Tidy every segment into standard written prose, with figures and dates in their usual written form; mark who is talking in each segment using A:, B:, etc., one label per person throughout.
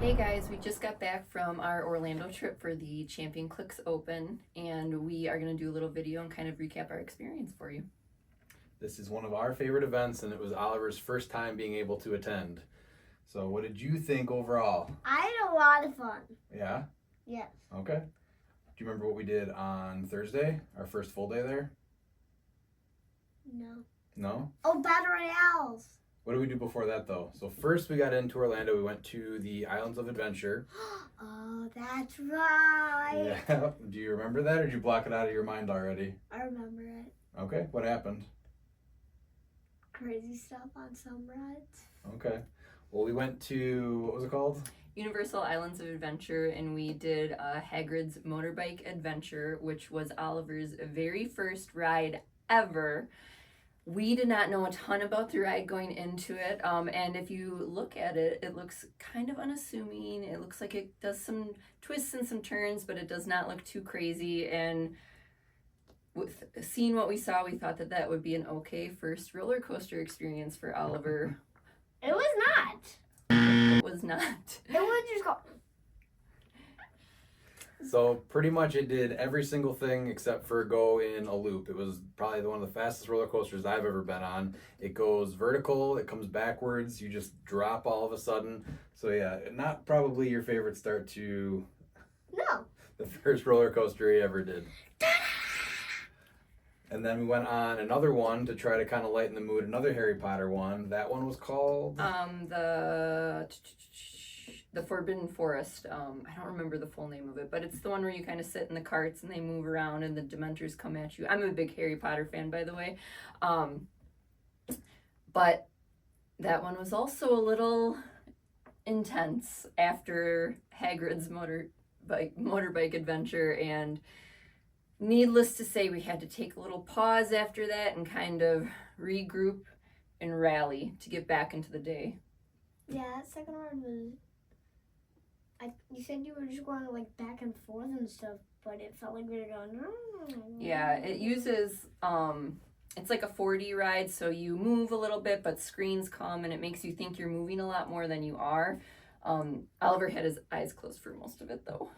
A: Hey guys, we just got back from our Orlando trip for the ChampionClix Open, and we are going to do a little video and kind of recap our experience for you.
B: This is one of our favorite events, and it was Oliver's first time being able to attend. So what did you think overall?
C: I had a lot of fun.
B: Yeah?
C: Yes.
B: Okay. Do you remember what we did on Thursday, our first full day there?
C: No.
B: No?
C: Oh, Battle Royales.
B: What did we do before that, though? So first we got into Orlando. We went to the Islands of Adventure.
C: Oh, that's right.
B: Yeah. Do you remember that, or did you block it out of your mind already?
C: I remember it.
B: Okay. What happened?
C: Crazy stuff on some rides.
B: Okay. Well, we went to, what was it called?
A: Universal Islands of Adventure, and we did Hagrid's Motorbike Adventure, which was Oliver's very first ride ever. We did not know a ton about the ride going into it, and if you look at it, it looks kind of unassuming. It looks like it does some twists and some turns, but it does not look too crazy, and with seeing what we saw, we thought that that would be an okay first roller coaster experience for Oliver.
C: It was not.
A: It was not.
C: It was just go.
B: So pretty much it did every single thing except for go in a loop. It was probably one of the fastest roller coasters I've ever been on. It goes vertical, it comes backwards, you just drop all of a sudden. So yeah, not probably your favorite start to
C: No.
B: the first roller coaster he ever did. And then we went on another one to try to kind of lighten the mood, another Harry Potter one. That one was called?
A: The Forbidden Forest. I don't remember the full name of it, but it's the one where you kind of sit in the carts and they move around and the Dementors come at you. I'm a big Harry Potter fan, by the way. But that one was also a little intense after Hagrid's motorbike adventure, and needless to say, we had to take a little pause after that and kind of regroup and rally to get back into the day.
C: Yeah, that second one was. You said you were just going like back and forth and stuff, but it felt like we were going.
A: Yeah, it uses it's like a 4D ride, so you move a little bit, but screens come and it makes you think you're moving a lot more than you are. Oliver had his eyes closed for most of it, though.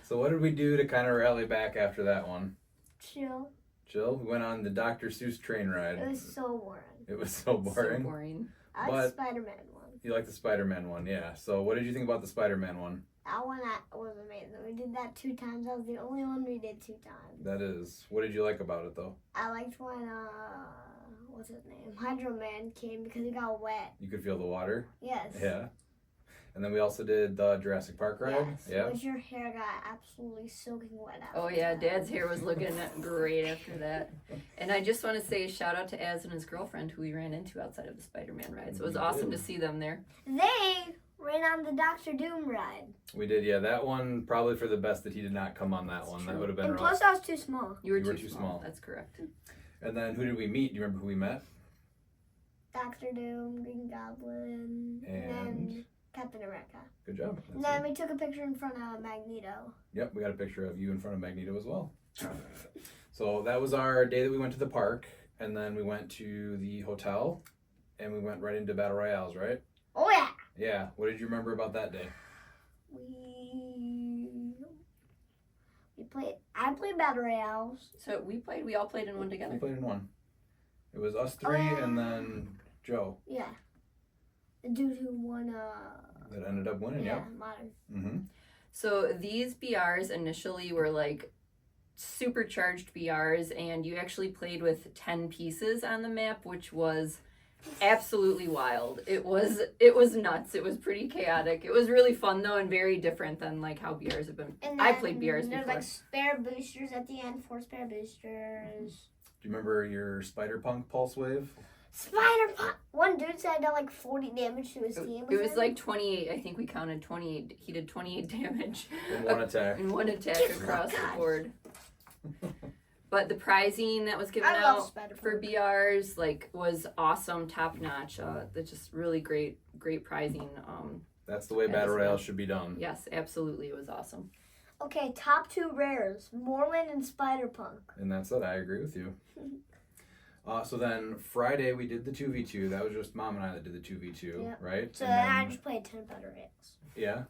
B: So what did we do to kind of rally back after that one?
C: Chill.
B: Chill? We went on the Dr. Seuss train ride.
C: It was so boring.
B: It was so boring.
A: So boring.
C: I like the Spider-Man one.
B: You like the Spider-Man one, yeah. So what did you think about the Spider-Man one?
C: That one was amazing. We did that 2 times. That was the only one we did 2 times.
B: That is. What did you like about it, though?
C: I liked when, what's his name? Hydro Man came because he got wet.
B: You could feel the water?
C: Yes.
B: Yeah. And then we also did the Jurassic Park ride.
C: Yes.
B: Yeah.
C: Which your hair got absolutely soaking wet after
A: Oh yeah,
C: that.
A: Dad's hair was looking great after that. And I just want to say a shout out to Az and his girlfriend who we ran into outside of the Spider-Man ride. So it was awesome to see them there.
C: They ran on the Doctor Doom ride.
B: We did, yeah. That one, probably for the best that he did not come on that one. That would have been
C: And
B: rough.
C: plus I was too small.
A: You were too small. That's correct.
B: And then who did we meet? Do you remember who we met?
C: Doctor Doom, Green Goblin,
B: And
C: then Captain America.
B: Good job.
C: And then we took a picture in front of Magneto.
B: Yep, we got a picture of you in front of Magneto as well. So that was our day that we went to the park, and then we went to the hotel, and we went right into Battle Royales, right?
C: Oh yeah.
B: Yeah. What did you remember about that day?
C: I played Battle Royales.
A: So we all played in one together.
B: We played in one. It was us 3 and then Joe.
C: Yeah. The dude who won
B: That ended up winning,
C: yeah,
B: yep.
C: modern.
B: Mm-hmm.
A: So these BRs initially were like supercharged BRs, and you actually played with 10 pieces on the map, which was absolutely wild. It was nuts. It was pretty chaotic. It was really fun though, and very different than like how BRs have been.
C: And
A: I played BRs
C: there's
A: before.
C: like spare boosters at the end, 4 spare boosters.
B: Do you remember your Spider-Punk Pulse Wave?
C: Spider-Punk! One dude said that like 40 damage to his team.
A: It was like 28. I think we counted 28. He did 28 damage
B: In one attack.
A: in one attack across the board. But the prizing that was given
C: I love
A: out
C: Spider-Punk.
A: for BRs was awesome, top notch. That's just really great prizing.
B: That's the way Battle Royale should be done.
A: Yes, absolutely, it was awesome.
C: Okay, top 2 rares, Moreland and Spider-Punk.
B: And that's it. I agree with you. So then Friday we did the 2v2. That was just Mom and I that did the 2v2,
C: Yep.
B: right?
C: So
B: And
C: then I
B: then-
C: just played 10 better hits.
B: Yeah.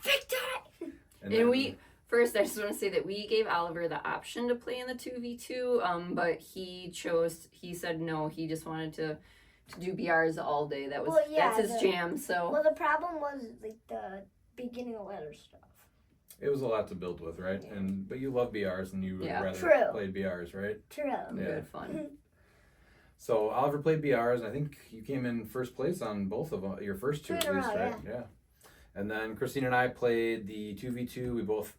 C: Victory!
A: And we first, I just want to say that we gave Oliver the option to play in the 2v2, but he said no. He just wanted to do BRs all day. That was
C: Well, yeah,
A: that's his jam. So
C: Well, the problem was like the beginning of letter stuff.
B: It was a lot to build with, right?
C: Yeah.
B: But you love BRs and you would
A: Yeah.
B: rather
C: True.
B: play BRs, right?
C: True.
B: Yeah.
A: good fun.
B: So Oliver played BRs, and I think you came in first place on both of your first two
C: Two
B: at
C: in a
B: least,
C: row,
B: right? Yeah. And then Christina and I played the 2v2.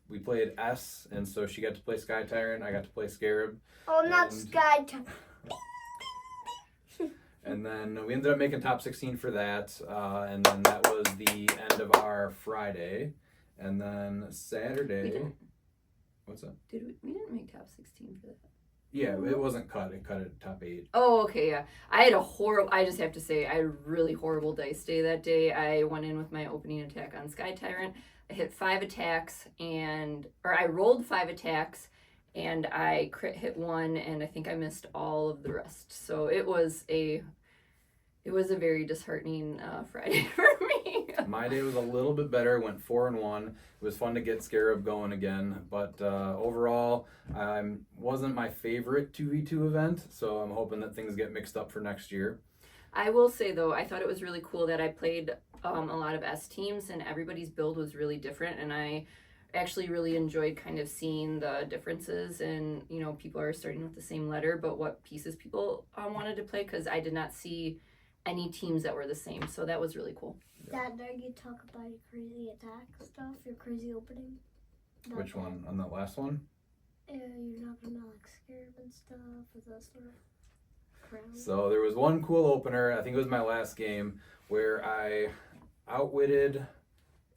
B: We played S, and so she got to play Sky Tyrant. I got to play Scarab.
C: Oh, not
B: And-
C: Sky.
B: And then we ended up making top 16 for that. And then that was the end of our Friday. And then
A: We
B: Saturday.
A: didn't.
B: What's that?
A: We didn't make top 16 for that.
B: Yeah, it wasn't cut. It cut at top 8.
A: Oh, okay, yeah. I just have to say, I had a really horrible dice day that day. I went in with my opening attack on Sky Tyrant. I hit 5 attacks, I rolled 5 attacks, and I crit hit 1, and I think I missed all of the rest. So it was a very disheartening Friday for me.
B: My day was a little bit better. Went 4-1. It was fun to get Scarab going again, but overall, wasn't my favorite 2v2 event. So I'm hoping that things get mixed up for next year.
A: I will say though, I thought it was really cool that I played a lot of S teams, and everybody's build was really different, and I actually really enjoyed kind of seeing the differences, and people are starting with the same letter, but what pieces people wanted to play, because I did not see any teams that were the same, so that was really cool.
C: Dad, did you talk about your crazy attack stuff, your crazy opening? About
B: Which
C: that?
B: one? On that last one?
C: You're talking about like Scarab and stuff, with that sort of crown.
B: So there was one cool opener, I think it was my last game, where I outwitted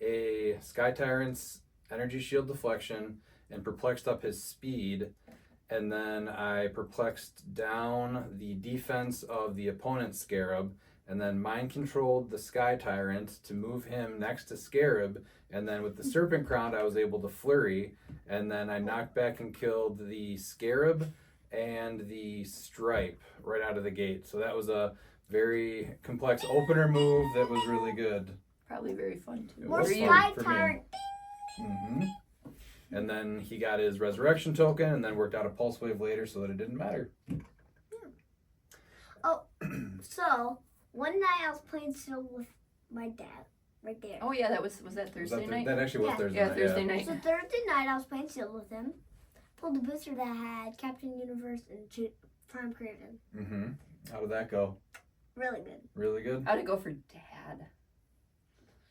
B: a Sky Tyrant's energy shield deflection and perplexed up his speed, and then I perplexed down the defense of the opponent's Scarab, and then mind controlled the Sky Tyrant to move him next to Scarab, and then with the Serpent Crown I was able to flurry, and then I knocked back and killed the Scarab and the Stripe right out of the gate. So that was a very complex opener move that was really good.
A: Probably very fun too.
B: It
C: More
B: was
A: For you?
C: Sky
B: for me.
C: Tyrant.
B: hmm And then he got his resurrection token, and then worked out a pulse wave later, so that it didn't matter.
C: So, one night I was playing still with my dad, right there.
A: Oh yeah, was that Thursday night?
B: That actually was
C: Yeah.
B: Thursday
A: Yeah,
B: night.
A: Thursday night.
C: So Thursday night I was playing still with him. Pulled a booster that had Captain Universe and Prime Craven.
B: How did that go?
C: Really good.
B: Really good?
A: How'd it go for Dad?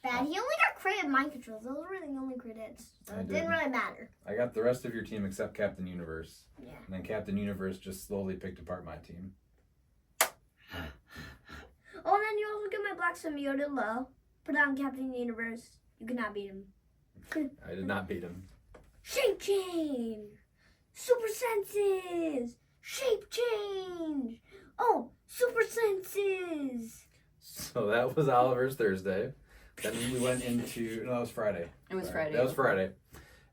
C: Bad. He only got crit and mind controls. Those were the only crit hits. So
B: I
C: it didn't
B: did.
C: really matter.
B: I got the rest of your team except Captain Universe.
C: Yeah.
B: And then Captain Universe just slowly picked apart my team.
C: Oh, and then you also get my black symbiote low. Put on Captain Universe. You cannot beat him.
B: I did not beat him.
C: Shape change! Super senses! Shape change! Oh, super senses!
B: So that was Oliver's Thursday. Then we went into, no, that was Friday.
A: It was
B: Sorry.
A: Friday.
B: That was Friday.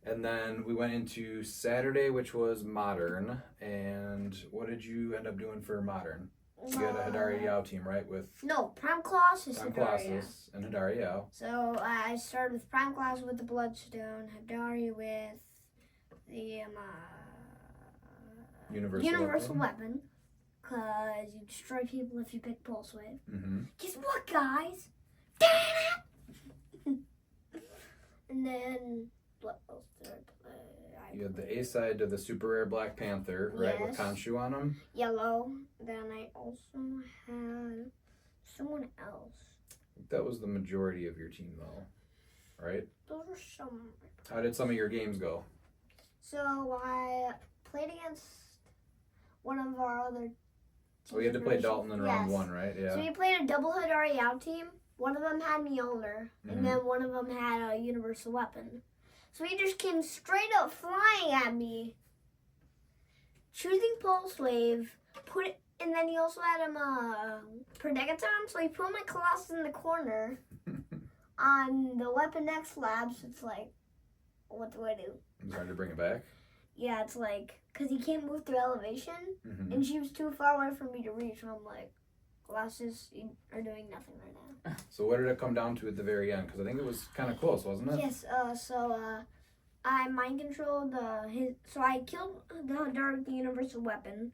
B: And then we went into Saturday, which was Modern. And what did you end up doing for Modern? You had a Hidari Yao team, right? With
C: No, Prime Colossus
B: Prime
C: Hidari.
B: Colossus and Hidari Yao.
C: So I started with Prime Colossus with the Bloodstone, Hidari with the Universal Weapon. Because you destroy people if you pick Pulse Wave. Guess what, guys? And then, what else did I play?
B: You had the A side to the super rare Black Panther, right? With
C: Yes.
B: Khonshu on him.
C: Yellow. Then I also had someone else.
B: That was the majority of your team, though, right?
C: Those were some.
B: How did some of your games go?
C: So I played against one of our other.
B: So we had to play Dalton in round
C: Yes.
B: 1, right? Yeah.
C: So we played a double Hidari Yao team. One of them had Mjolnir, and then one of them had a Universal Weapon. So he just came straight up flying at me, choosing Pulse Wave, and then he also had him Predagaton, so he put my Colossus in the corner on the Weapon X lab, so it's like, what do I do?
B: It was hard to bring it back.
C: yeah, it's like, because he can't move through elevation,
B: Mm-hmm.
C: and she was too far away for me to reach, and I'm like, glasses are doing nothing right now.
B: So what did it come down to at the very end? Because I think it was kind of close, wasn't it?
C: Yes, I mind controlled so I killed the Dark the Universal Weapon.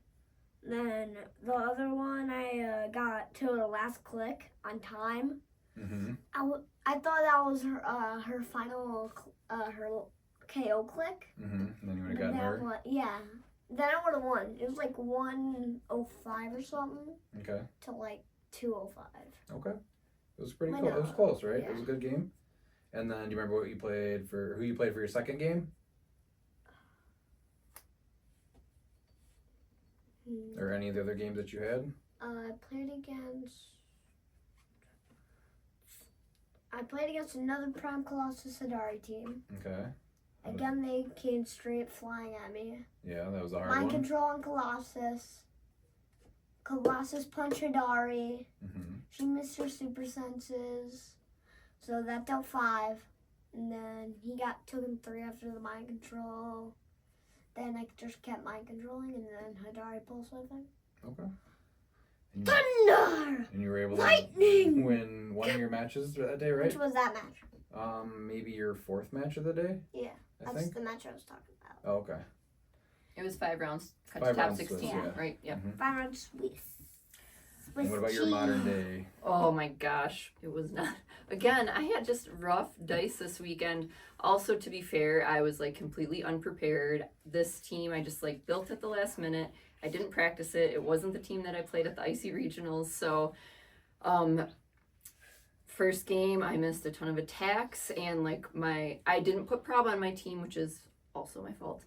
C: Then the other one I got to the last click on time.
B: Mm-hmm.
C: I thought that was her final her KO click.
B: Mm-hmm. And then you would have
C: But
B: gotten
C: then
B: her.
C: yeah. Then I would have won. It was like 105 or something
B: Okay.
C: to like 205.
B: Okay. It was pretty
C: Why
B: close. It was
C: not?
B: close, right?
C: Yeah.
B: It was a good game. And then, do you remember who you played for your second game? Or any of the other games that you had?
C: I played against another Prime Colossus Hadari team.
B: Okay.
C: Again, they came straight flying at me.
B: Yeah, that was a hard
C: Mind
B: one.
C: control on Colossus. Colossus punch Hadari.
B: Mm-hmm.
C: She missed her super senses. So that dealt 5. And then he took him 3 after the mind control. Then I just kept mind controlling, and then Hadari pulse weapon.
B: Okay. And
C: Thunder!
B: you were able
C: Lightning!
B: to win one of your matches that day, right?
C: Which was that match?
B: Maybe your 4th match of the day,
C: Yeah,
B: I
C: that's
B: think.
C: the match I was talking about.
B: Oh, okay.
A: It was 5 rounds, cut
B: 5
A: to top
B: rounds,
A: 16,
B: yeah.
A: right? Yep.
B: Mhm.
C: 5 rounds Swiss.
B: And what about your modern day?
A: Oh my gosh, it was not. Again, I had just rough dice this weekend. Also, to be fair, I was like completely unprepared. This team I just like built at the last minute. I didn't practice it. It wasn't the team that I played at the IC regionals. So, first game I missed a ton of attacks, and like I didn't put prob on my team, which is also my fault.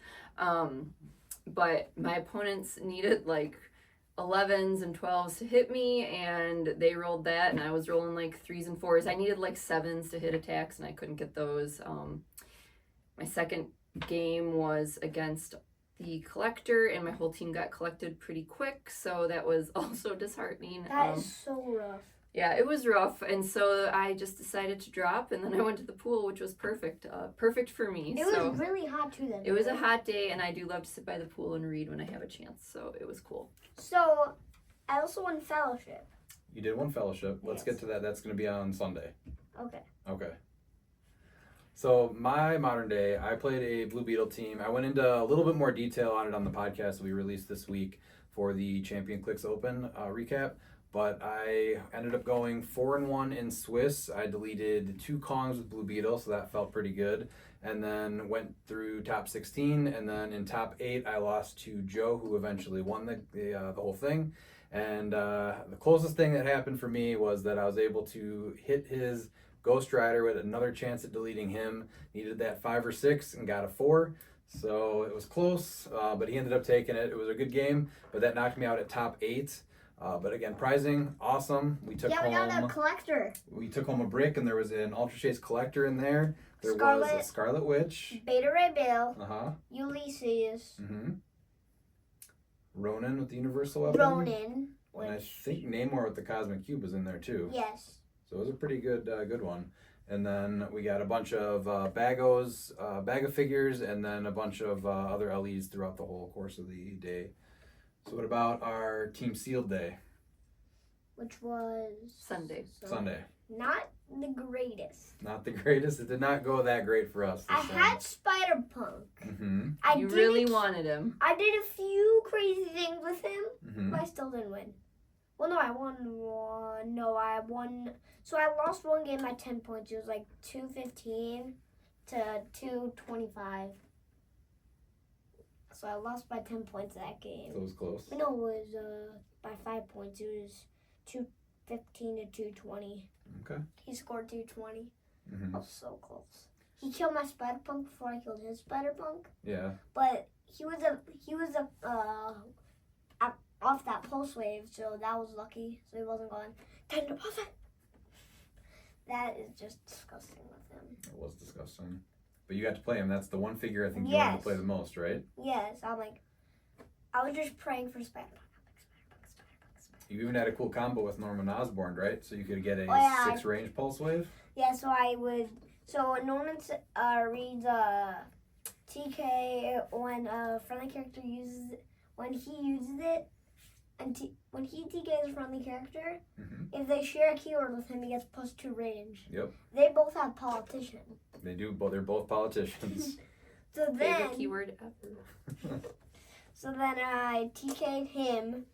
A: But my opponents needed like 11s and 12s to hit me, and they rolled that, and I was rolling like 3s and 4s. I needed like 7s to hit attacks, and I couldn't get those. My second game was against the collector, and my whole team got collected pretty quick, so that was also disheartening.
C: That is so rough.
A: Yeah, it was rough, and so I just decided to drop, and then I went to the pool, which was perfect. Perfect for me.
C: It was really hot too then.
A: It was a hot day, and I do love to sit by the pool and read when I have a chance, so it was cool.
C: So, I also won fellowship.
B: You did one fellowship. Let's
C: Yes.
B: get to that. That's going to be on Sunday.
C: Okay.
B: Okay. So my modern day, I played a Blue Beetle team. I went into a little bit more detail on it on the podcast that we released this week for the ChampionClix Open recap. But I ended up going 4-1 in Swiss. I deleted 2 Kongs with Blue Beetle, so that felt pretty good. And then went through top 16, and then in top 8, I lost to Joe, who eventually won the whole thing. And the closest thing that happened for me was that I was able to hit his Ghost Rider with another chance at deleting him. Needed that 5 or 6 and got a 4. So it was close, but he ended up taking it. It was a good game, but that knocked me out at top 8. But again, prizing, awesome. We took
C: We got a collector.
B: We took home a brick, and there was an Ultra Chase collector in there. There was a Scarlet Witch.
C: Beta Ray Bill.
B: Uh-huh.
C: Ulysses.
B: Mm-hmm. Ronan with the Universal Weapon.
C: Ronin.
B: And I think Namor with the Cosmic Cube was in there too.
C: Yes.
B: So it was a pretty good one. And then we got a bunch of Bagos, bag of figures, and then a bunch of other LEs throughout the whole course of the day. So what about our Team Sealed Day?
C: Which was
A: Sunday.
B: Sunday.
C: Not the greatest.
B: Not the greatest. It did not go that great for us.
C: I had Spider-Punk.
B: Mm-hmm.
A: You really wanted him.
C: I did a few crazy things with him,
B: Mm-hmm.
C: but I still didn't win. Well, no, I won one. No, I won. So I lost one game by 10 points. It was like 215 to 225. So I lost by 10 points that game.
B: So it was close.
C: But no, it was by 5 points. It was 215 to 220.
B: Okay.
C: He scored 220.
B: Mm-hmm.
C: I was so close. He killed my Spider-Punk before I killed his Spider-Punk.
B: Yeah.
C: But he was off that pulse wave, so that was lucky. So he wasn't going 10 to pulse. That is just disgusting with him.
B: It was disgusting. But you got to play him. That's the one figure I think you
C: Yes.
B: wanted to play the most, right?
C: Yes, I was just praying for Spider-Punk.
B: You even had a cool combo with Norman Osborn, right? So you could get a 6-range pulse wave.
C: Yeah, so Norman reads TK, when a friendly character uses it, when he uses it, and when he TKs a friendly character, if they share a keyword with him, he gets +2 range.
B: Yep.
C: They both have politician.
B: They do, but they're both politicians.
C: So
A: Favorite
C: then,
A: keyword ever.
C: so then I TK'd him,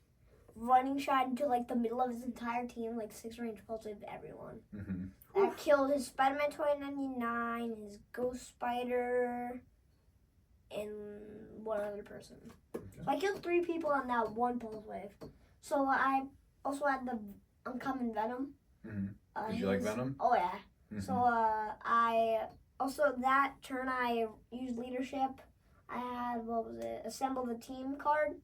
C: running shot into like the middle of his entire team, like 6 range pulse with everyone. That killed his Spider-Man 2099, his Ghost Spider, and one other person. So I killed 3 people on that one pulse wave. So I also had the uncommon Venom.
B: Did you like Venom?
C: Oh yeah. So I also that turn I used leadership. I had assemble the team card,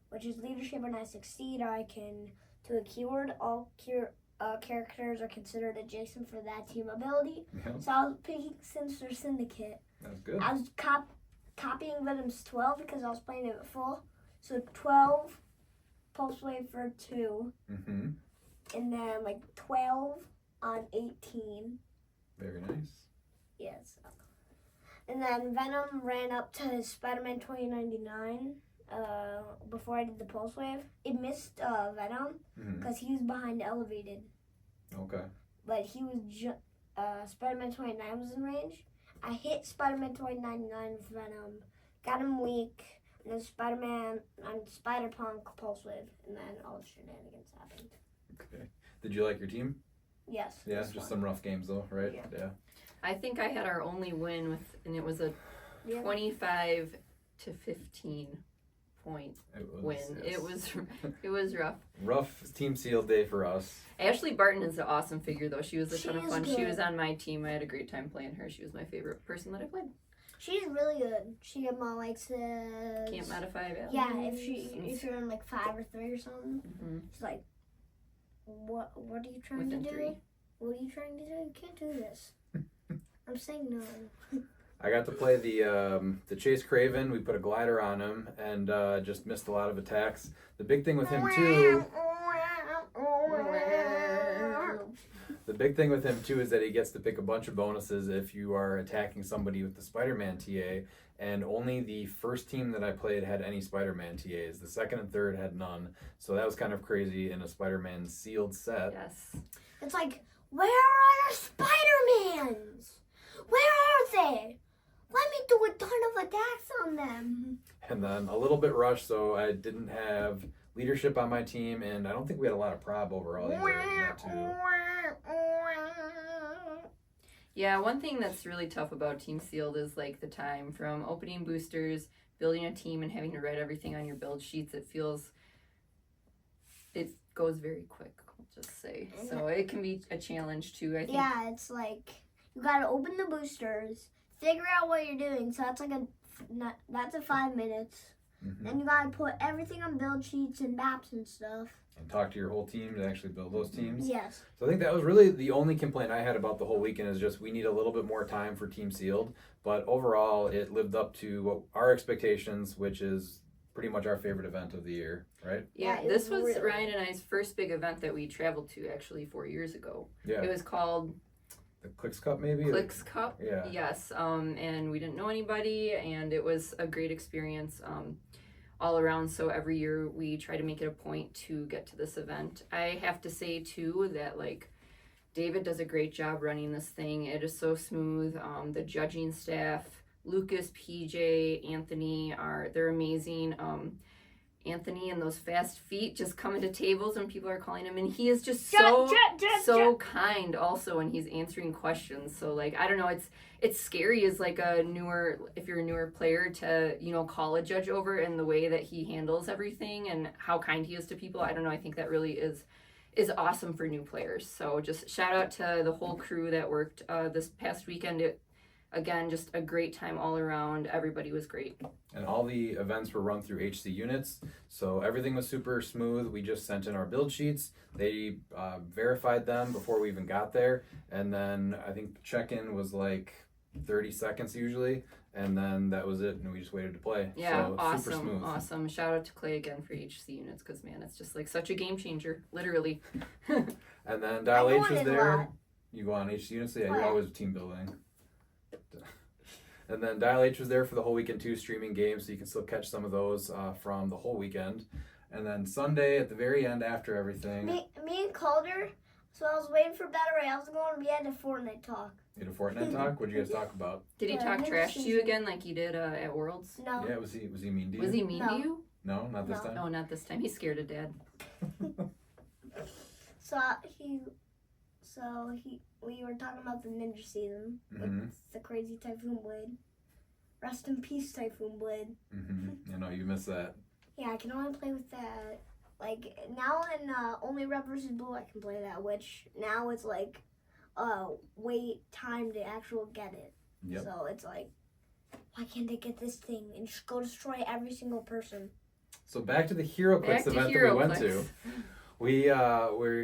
C: which is leadership. When I succeed, I can do a keyword. All characters are considered adjacent for that team ability.
B: Yep.
C: So I was picking Sinister Syndicate.
B: That's good.
C: I was copying Venom's 12 because I was playing it at full. So 12 pulse wave for 2, and then like 12 on 18.
B: Very nice.
C: Yes. And then Venom ran up to his Spider-Man 2099 before I did the pulse wave. It missed Venom because he was behind elevated.
B: Okay.
C: But he was Spider-Man 29 was in range. I hit Spider-Man 2099 with Venom, got him weak, and then Spider-Man on Spider-Punk pulse wave, and then all the shenanigans happened.
B: Okay. Did you like your team?
C: Yes.
B: Yeah, just some rough games though, right? Yeah.
A: I think I had our only win and it was a 25 to 15 point win.
B: Yes.
A: It was rough.
B: Rough team seal day for us.
A: Ashley Barton is an awesome figure though. She was a ton of fun.
C: Good.
A: She was on my team. I had a great time playing her. She was my favorite person that I played.
C: She's really good. She likes to.
A: Can't modify values.
C: Yeah, if you're in like 5 or 3 or something, she's like, what are you trying to do?
A: 3.
C: What are you trying to do? You can't do this. I'm saying no.
B: I got to play the Chase Craven. We put a glider on him and just missed a lot of attacks. The big thing with him too. The big thing with him too is that he gets to pick a bunch of bonuses if you are attacking somebody with the Spider-Man TA. And only the first team that I played had any Spider-Man TAs. The second and third had none. So that was kind of crazy in a Spider-Man sealed set.
A: Yes.
C: It's like, where are your Spider-Mans? Where are they? Let me do a ton of attacks on them.
B: And then a little bit rushed, so I didn't have leadership on my team, and I don't think we had a lot of prob overall either. That too.
A: Yeah, one thing that's really tough about Team Sealed is like the time from opening boosters, building a team, and having to write everything on your build sheets. It goes very quick, I'll just say. So it can be a challenge too, I think.
C: Yeah, it's like you gotta open the boosters, figure out what you're doing. So that's that's a 5 minutes. Then you gotta put everything on build sheets and maps and stuff.
B: And talk to your whole team to actually build those teams.
C: Yes.
B: So I think that was really the only complaint I had about the whole weekend is just we need a little bit more time for Team Sealed. But overall, it lived up to what our expectations, which is pretty much our favorite event of the year, right?
A: Yeah,
C: Yeah,
A: this was
C: really...
A: Ryan and I's first big event that we traveled to actually 4 years ago.
B: Yeah.
A: It was called
B: The Clicks Cup, maybe?
A: Clicks Cup.
B: Yeah.
A: Yes. And we didn't know anybody, and it was a great experience all around. So every year we try to make it a point to get to this event. I have to say too that like David does a great job running this thing. It is so smooth. The judging staff, Lucas, PJ, Anthony they're amazing. Anthony and those fast feet just coming to tables when people are calling him, and he is just so kind also when he's answering questions. So like I don't know, it's scary as like if you're a newer player to call a judge over, and the way that he handles everything and how kind he is to people. I don't know, I think that really is awesome for new players. So just shout out to the whole crew that worked this past weekend. Again, just a great time all around. Everybody was great.
B: And all the events were run through HC units, so everything was super smooth. We just sent in our build sheets. They verified them before we even got there, and then I think the check-in was like 30 seconds usually, and then that was it, and we just waited to play.
A: Yeah,
B: so,
A: awesome,
B: super smooth.
A: Awesome. Shout out to Clay again for HC units, because man, it's just like such a game changer, literally.
B: And then Dial H was there. You go on HC units, yeah, you're always team building. And then Dial H was there for the whole weekend too, streaming games, so you can still catch some of those from the whole weekend. And then Sunday at the very end after everything.
C: Me and Calder, so I was waiting for battery. I was going, we had a Fortnite talk.
B: You had a Fortnite talk? What did you guys talk about?
A: Did he
C: Yeah,
A: talk
C: next
A: trash to you
C: season.
A: again like he did at Worlds?
C: No.
B: Yeah, was he mean to you?
A: Was he mean
C: No.
A: to you?
B: No, not this
C: No.
B: time.
A: No, not this time. He's scared of Dad.
C: We were talking about the ninja season
B: Mhm.
C: with the crazy Typhoon Blade. Rest in peace, Typhoon Blade.
B: I know you missed that.
C: Yeah, I can only play with that. Like now in only Red versus Blue, I can play that. Which now it's like, wait time to actually get it.
B: Yep.
C: So it's like, why can't they get this thing and just go destroy every single person?
B: So back to the HeroClix
A: Back to
B: event that we went
A: HeroClix.
B: to.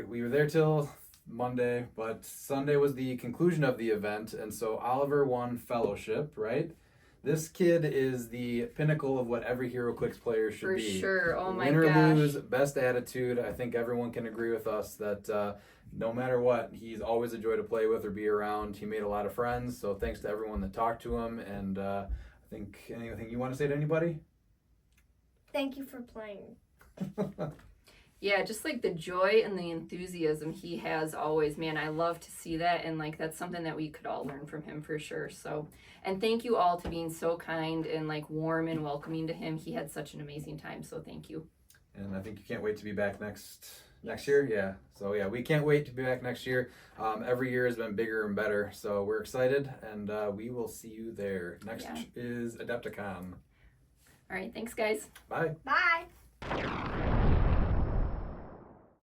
B: We were there till Monday, but Sunday was the conclusion of the event, and so Oliver won Fellowship, right? This kid is the pinnacle of what every HeroClix player should
A: For
B: be.
A: sure. Oh my
B: Win or
A: gosh.
B: lose, best attitude. I think everyone can agree with us that no matter what, he's always a joy to play with or be around. He made a lot of friends, so thanks to everyone that talked to him. And I think anything you want to say to anybody?
C: Thank you for playing.
A: Yeah, just like the joy and the enthusiasm he has always, man, I love to see that, and like that's something that we could all learn from him for sure. So, and thank you all to being so kind and like warm and welcoming to him. He had such an amazing time, so thank you.
B: And I think you can't wait to be back next year. Yeah. So yeah, we can't wait to be back next year. Every year has been bigger and better, so we're excited, and we will see you there. Next is Adepticon.
A: All right, thanks guys.
B: Bye.
C: Bye.